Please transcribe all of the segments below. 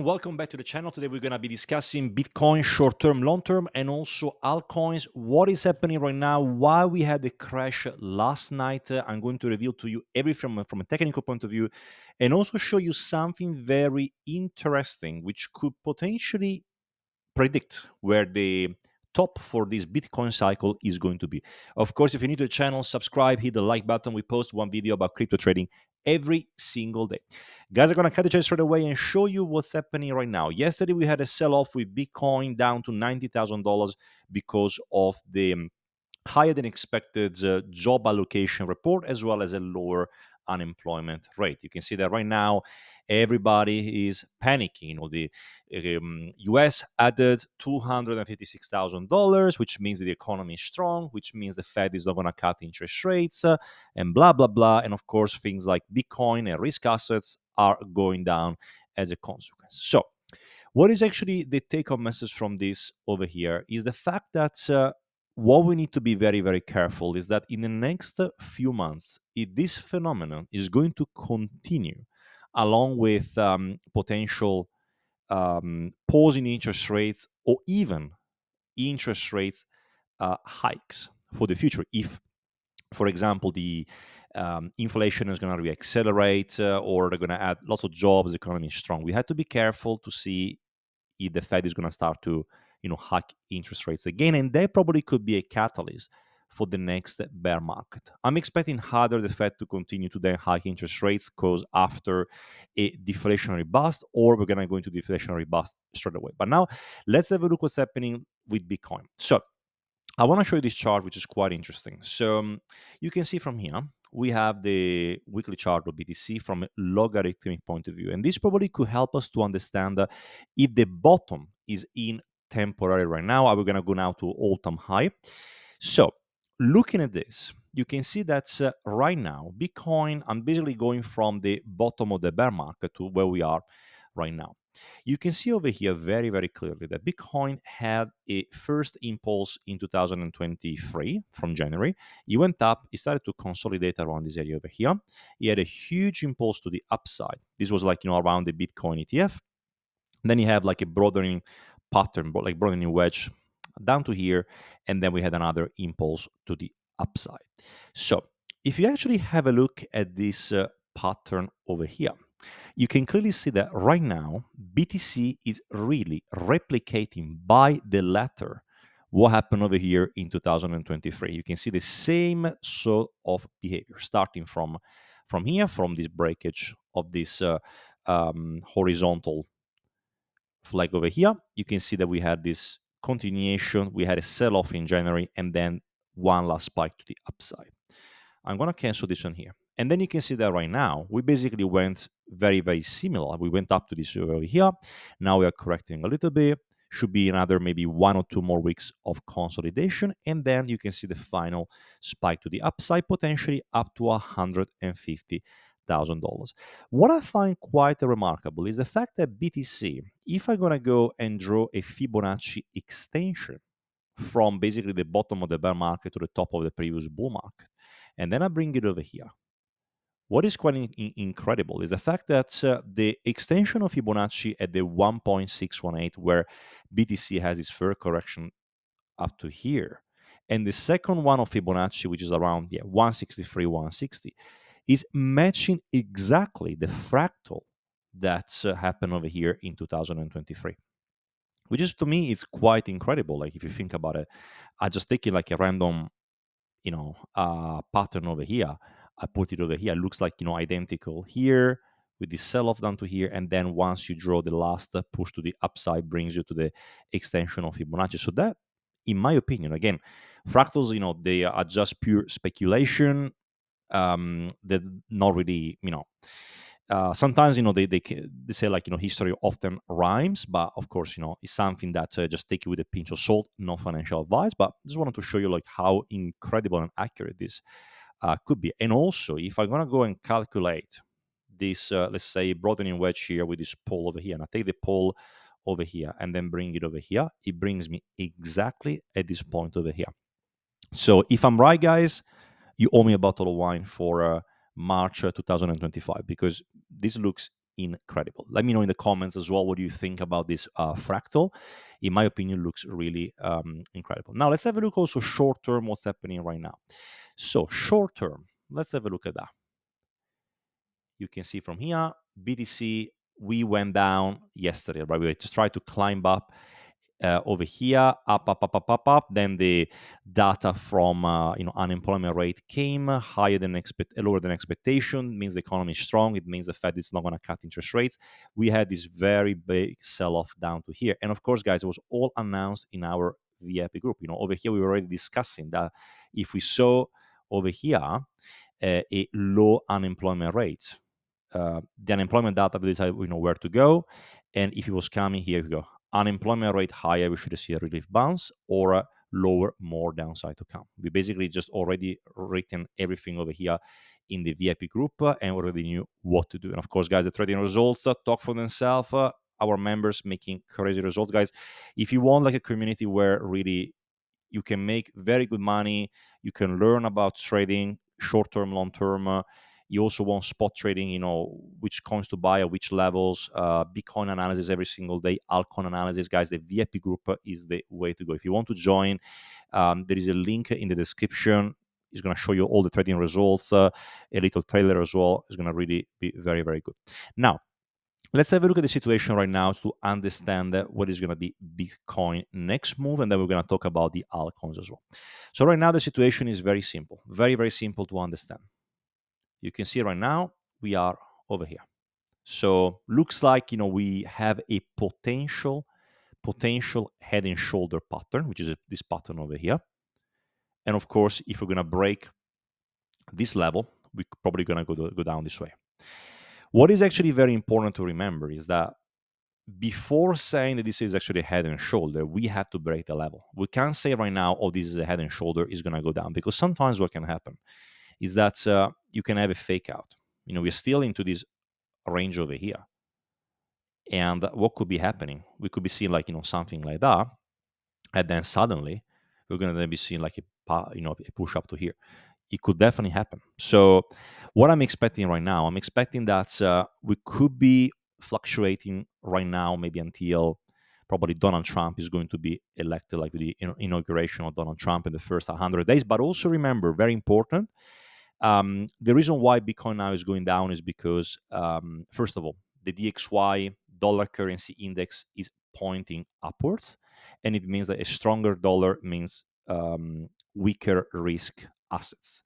Welcome back to the channel. Today we're going to be discussing Bitcoin short-term, long-term, and also altcoins. What is happening right now? Why we had the crash last night? I'm going to reveal to you everything from a technical point of view, and also show you something very interesting, which could potentially predict where the top for this Bitcoin cycle is going to be. Of course, if you're new to the channel, subscribe, hit the like button. We post one video about crypto trading every single day. Guys, I'm going to cut the chart straight away and show you what's happening right now. Yesterday, we had a sell-off with Bitcoin down to $90,000 because of the higher than expected job allocation report, as well as a lower unemployment rate. You can see that right now everybody is panicking. The US added $256,000, which means that the economy is strong, which means the Fed is not going to cut interest rates, and blah blah blah. And of course, things like Bitcoin and risk assets are going down as a consequence. So what is actually the take-home message from this over here is the fact that what we need to be very, very careful is that in the next few months, if this phenomenon is going to continue, along with potential pause in interest rates or even interest rates hikes for the future, if, for example, the inflation is going to reaccelerate or they're going to add lots of jobs, the economy is strong. We have to be careful to see if the Fed is going to start to, hike interest rates again, and that probably could be a catalyst for the next bear market. I'm expecting either the Fed to continue to then hike interest rates because after a deflationary bust, or we're going to go into deflationary bust straight away. But now let's have a look what's happening with Bitcoin. So I want to show you this chart, which is quite interesting. So you can see from here, we have the weekly chart of BTC from a logarithmic point of view. And this probably could help us to understand if the bottom is in temporary right now. Are we going to go now to all-time high? So looking at this, you can see that right now, Bitcoin, I'm basically going from the bottom of the bear market to where we are right now. You can see over here very, very clearly that Bitcoin had a first impulse in 2023 from January. It went up, it started to consolidate around this area over here. It had a huge impulse to the upside. This was like, around the Bitcoin ETF. Then you have like a broadening pattern, like broadening wedge down to here. And then we had another impulse to the upside. So if you actually have a look at this pattern over here, you can clearly see that right now BTC is really replicating by the letter what happened over here in 2023. You can see the same sort of behavior starting from here, from this breakage of this horizontal flag over here. You can see that we had this continuation. We had a sell-off in January and then one last spike to the upside. I'm going to cancel this one here. And then you can see that right now, we basically went very, very similar. We went up to this over here. Now we are correcting a little bit. Should be another maybe 1 or 2 more weeks of consolidation. And then you can see the final spike to the upside, potentially up to $150,000. What I find quite remarkable is the fact that BTC, if I'm going to go and draw a Fibonacci extension from basically the bottom of the bear market to the top of the previous bull market, and then I bring it over here. What is quite incredible is the fact that the extension of Fibonacci at the 1.618, where BTC has its first correction up to here, and the second one of Fibonacci, which is around 163, 160, is matching exactly the fractal that happened over here in 2023. Which is, to me, it's quite incredible. Like, if you think about it, I just take it like a random pattern over here. I put it over here. It looks like, identical here with the sell-off down to here. And then once you draw the last push to the upside, brings you to the extension of Fibonacci. So that, in my opinion, again, fractals, they are just pure speculation. They're not really, sometimes they say like history often rhymes, but of course it's something that just take it with a pinch of salt, no financial advice. But just wanted to show you like how incredible and accurate this could be. And also, if I'm gonna go and calculate this, let's say broadening wedge here with this pole over here, and I take the pole over here and then bring it over here, it brings me exactly at this point over here. So if I'm right, guys, you owe me a bottle of wine for March 2025, because this looks incredible. Let me know in the comments as well what do you think about this fractal. In my opinion, looks really incredible. Now let's have a look also short term what's happening right now. So short term, let's have a look at that. You can see from here, BTC, we went down yesterday, right? We just tried to climb up over here, up. Then the data from unemployment rate came higher than lower than expectation. Means the economy is strong. It means the Fed is not going to cut interest rates. We had this very big sell-off down to here, and of course, guys, it was all announced in our VIP group. Over here we were already discussing that if we saw over here a low unemployment rate. The unemployment data will tell where to go, and if it was coming here, we go unemployment rate higher, we should see a relief bounce, or lower, more downside to come. We basically just already written everything over here in the VIP group and already knew what to do. And of course, guys, the trading results talk for themselves. Our members making crazy results, guys. If you want like a community where really you can make very good money, you can learn about trading, short term, long term. You also want spot trading, which coins to buy at which levels, Bitcoin analysis every single day, altcoin analysis, guys. The VIP group is the way to go. If you want to join, there is a link in the description. It's going to show you all the trading results, a little trailer as well. It's going to really be very, very good. Now, let's have a look at the situation right now to understand what is going to be Bitcoin next move, and then we're going to talk about the altcoins as well. So right now, the situation is very simple, very, very simple to understand. You can see right now, we are over here. So looks like, we have a potential head and shoulder pattern, which is this pattern over here. And of course, if we're going to break this level, we're probably going to go down this way. What is actually very important to remember is that before saying that this is actually a head and shoulder, we have to break the level. We can't say right now, oh, this is a head and shoulder, is going to go down, because sometimes what can happen is that you can have a fake out. We're still into this range over here. And what could be happening? We could be seeing like, something like that. And then suddenly we're going to be seeing like a push up to here. It could definitely happen. So what I'm expecting right now, I'm expecting that we could be fluctuating right now, maybe until probably Donald Trump is going to be elected, like with the inauguration of Donald Trump in the first 100 days. But also remember, very important, the reason why Bitcoin now is going down is because, first of all, the DXY dollar currency index is pointing upwards, and it means that a stronger dollar means weaker risk assets.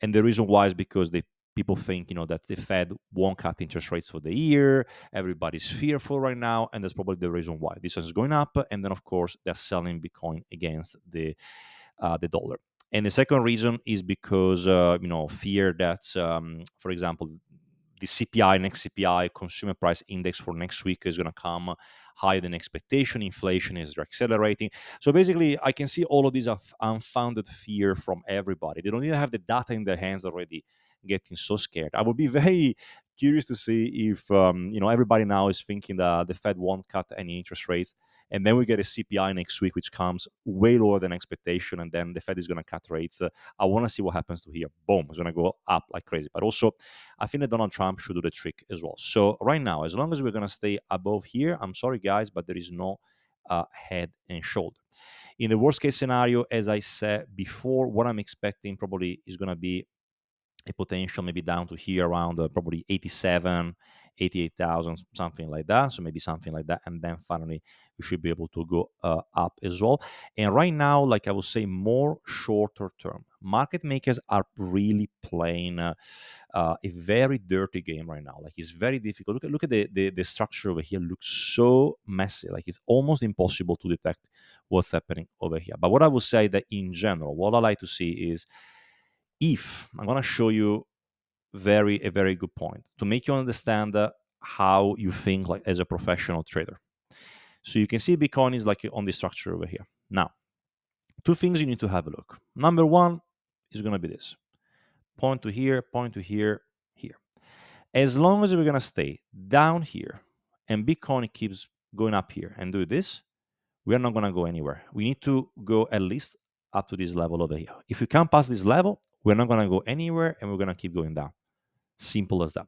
And the reason why is because people think that the Fed won't cut interest rates for the year. Everybody's fearful right now, and that's probably the reason why this is going up. And then, of course, they're selling Bitcoin against the dollar. And the second reason is because fear that, for example, the CPI, next CPI, consumer price index for next week is going to come higher than expectation. Inflation is accelerating. So basically, I can see all of these unfounded fear from everybody. They don't even have the data in their hands already, getting so scared. I would be very curious to see if everybody now is thinking that the Fed won't cut any interest rates, and then we get a CPI next week which comes way lower than expectation, and then the Fed is going to cut rates. I want to see what happens to here. Boom, it's going to go up like crazy. But also, I think that Donald Trump should do the trick as well. So right now, as long as we're going to stay above here, I'm sorry guys, but there is no head and shoulder. In the worst case scenario, as I said before, what I'm expecting probably is going to be a potential maybe down to here around probably 87, 88,000, something like that. So maybe something like that. And then finally, we should be able to go up as well. And right now, like I would say, more shorter term. Market makers are really playing a very dirty game right now. Like it's very difficult. Look at the structure over here. Looks so messy. Like it's almost impossible to detect what's happening over here. But what I would say that in general, what I like to see is, if I'm going to show you a very good point to make you understand how you think like as a professional trader. So you can see Bitcoin is like on the structure over here. Now, two things you need to have a look. Number one is going to be this. Point to here, here. As long as we're going to stay down here and Bitcoin keeps going up here and do this, we're not going to go anywhere. We need to go at least up to this level over here. If we can't pass this level, we're not going to go anywhere and we're going to keep going down. Simple as that.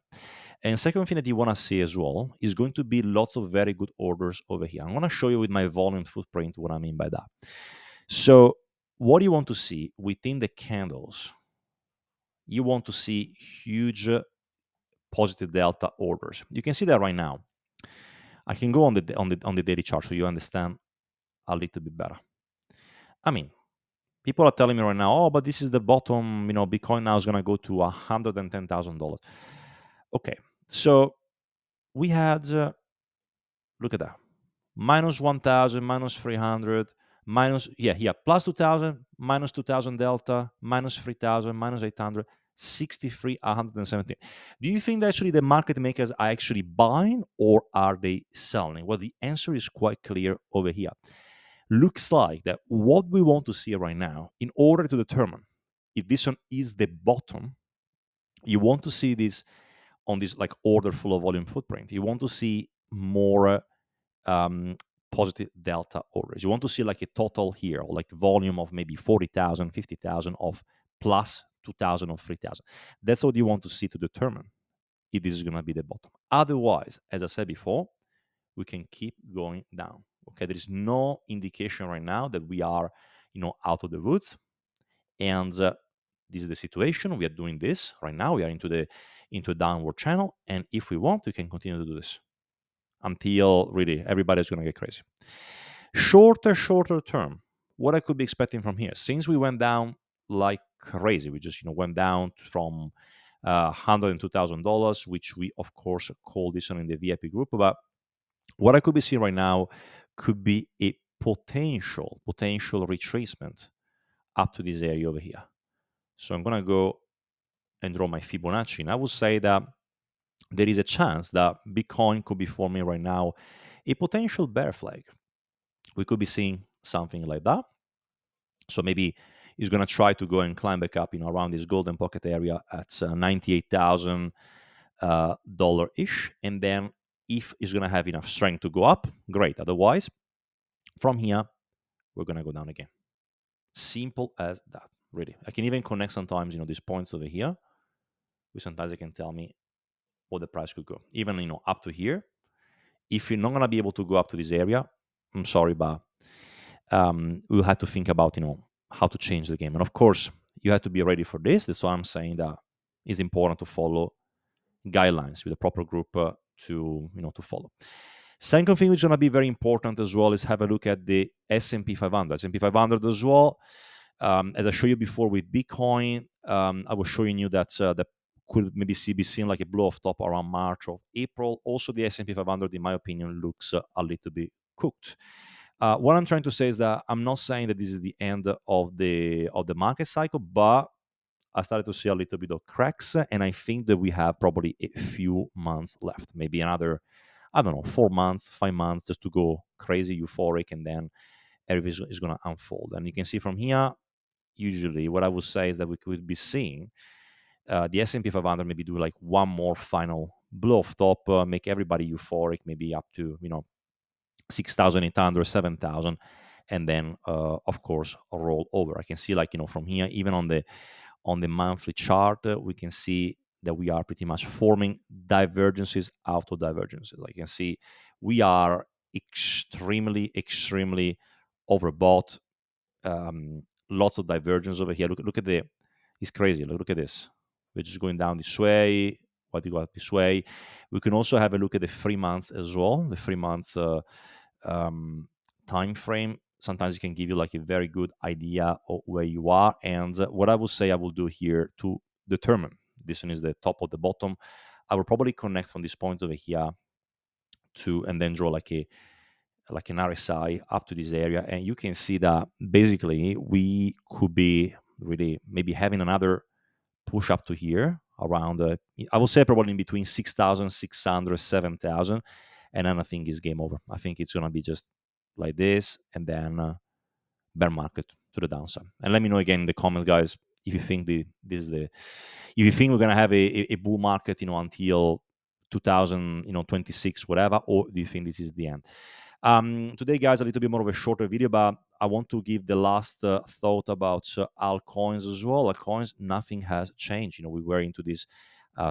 And second thing that you want to see as well is going to be lots of very good orders over here. I'm going to show you with my volume footprint what I mean by that. So what you want to see within the candles, you want to see huge positive delta orders. You can see that right now. I can go on the daily chart so you understand a little bit better. I mean, people are telling me right now, oh, but this is the bottom. Bitcoin now is going to go to $110,000. Okay, so we had look at that, minus 1,000, minus 300, minus plus 2,000, minus 2,000 delta, minus 3,000, minus 800, 63, 117. Do you think that actually the market makers are actually buying or are they selling? Well, the answer is quite clear over here. Looks like that what we want to see right now, in order to determine if this one is the bottom, you want to see this on this like order flow volume footprint. You want to see more positive delta orders. You want to see like a total here, or like volume of maybe 40,000, 50,000 of plus 2,000 or 3,000. That's what you want to see to determine if this is going to be the bottom. Otherwise, as I said before, we can keep going down. Okay, there is no indication right now that we are, out of the woods, and this is the situation. We are doing this right now. We are into a downward channel, and if we want, we can continue to do this until really everybody's going to get crazy. Shorter term, what I could be expecting from here, since we went down like crazy, we just went down from $102,000, which we of course call this one in the VIP group. But what I could be seeing right now could be a potential retracement up to this area over here. So I'm going to go and draw my Fibonacci, and I would say that there is a chance that Bitcoin could be forming right now a potential bear flag. We could be seeing something like that. So maybe it's going to try to go and climb back up, around this golden pocket area at $98,000 ish, and then if it's going to have enough strength to go up, great. Otherwise, from here we're going to go down again. Simple as that. Really, I can even connect sometimes, these points over here, which sometimes they can tell me what the price could go. Even up to here. If you're not going to be able to go up to this area, I'm sorry, but we'll have to think about how to change the game. And of course, you have to be ready for this. That's why I'm saying that it's important to follow guidelines with a proper group to follow. Second thing which is going to be very important as well is have a look at the S&P 500. S&P 500 as well. As I showed you before with Bitcoin, I was showing you that that could maybe be seen like a blow off top around March or April. Also, the S&P 500, in my opinion, looks a little bit cooked. What I'm trying to say is that I'm not saying that this is the end of the market cycle, but I started to see a little bit of cracks, and I think that we have probably a few months left, maybe another, 4 months, 5 months, just to go crazy, euphoric, and then everything is going to unfold. And you can see from here, usually what I would say is that we could be seeing the S&P 500 maybe do like one more final blow off top, make everybody euphoric, maybe up to 6,800, 7,000, and then of course roll over. I can see from here, even on the monthly chart, we can see that we are pretty much forming divergences out of divergences. I can see we are extremely overbought. Lots of divergence over here. Look at it's crazy. Look at this. We're just going down this way. What do you got this way? We can also have a look at the 3 months as well. The 3 months time frame. Sometimes it can give you like a very good idea of where you are. And what I will say I will do here to determine this one is the top or the bottom, I will probably connect from this point over here to, and then draw like an RSI up to this area. And you can see that basically we could be really maybe having another push up to here around, I will say probably in between 6,600, 7,000. And then I think it's game over. I think it's going to be just like this, and then bear market to the downside. And let me know again in the comments, guys, if you think if you think we're going to have a bull market, until 2026, whatever, or do you think this is the end? Today, guys, a little bit more of a shorter video, but I want to give the last thought about altcoins as well. Altcoins, nothing has changed. We were into this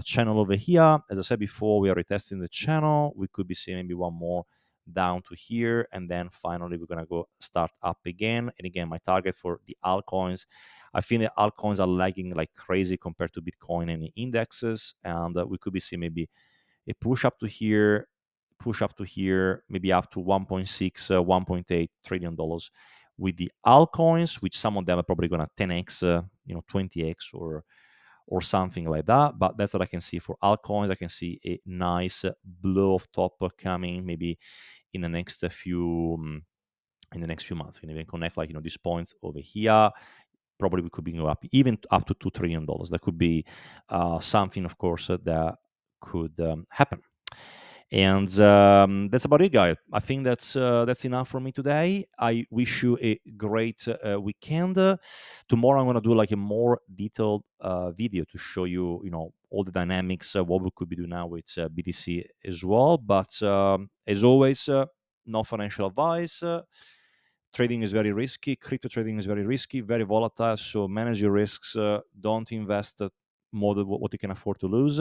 channel over here. As I said before, we are retesting the channel. We could be seeing maybe one more down to here, and then finally we're gonna go start up again. And again, my target for the altcoins, I think the altcoins are lagging like crazy compared to Bitcoin and the indexes, and we could be seeing maybe a push up to here, maybe up to 1.6, 1.8 trillion dollars with the altcoins, which some of them are probably gonna 10x, 20x or something like that. But that's what I can see for altcoins. I can see a nice blow of top coming maybe in the next few months. We can even connect like these points over here. Probably we could be going up even up to $2 trillion. That could be something, of course, that could happen. And that's about it, guys. I think that's enough for me today. I wish you a great weekend. Tomorrow I'm going to do like a more detailed video to show you, all the dynamics, what we could be doing now with BTC as well. But as always, no financial advice. Trading is very risky. Crypto trading is very risky, very volatile. So manage your risks. Don't invest more than what you can afford to lose,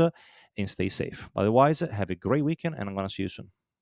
and stay safe. Otherwise, have a great weekend, and I'm going to see you soon.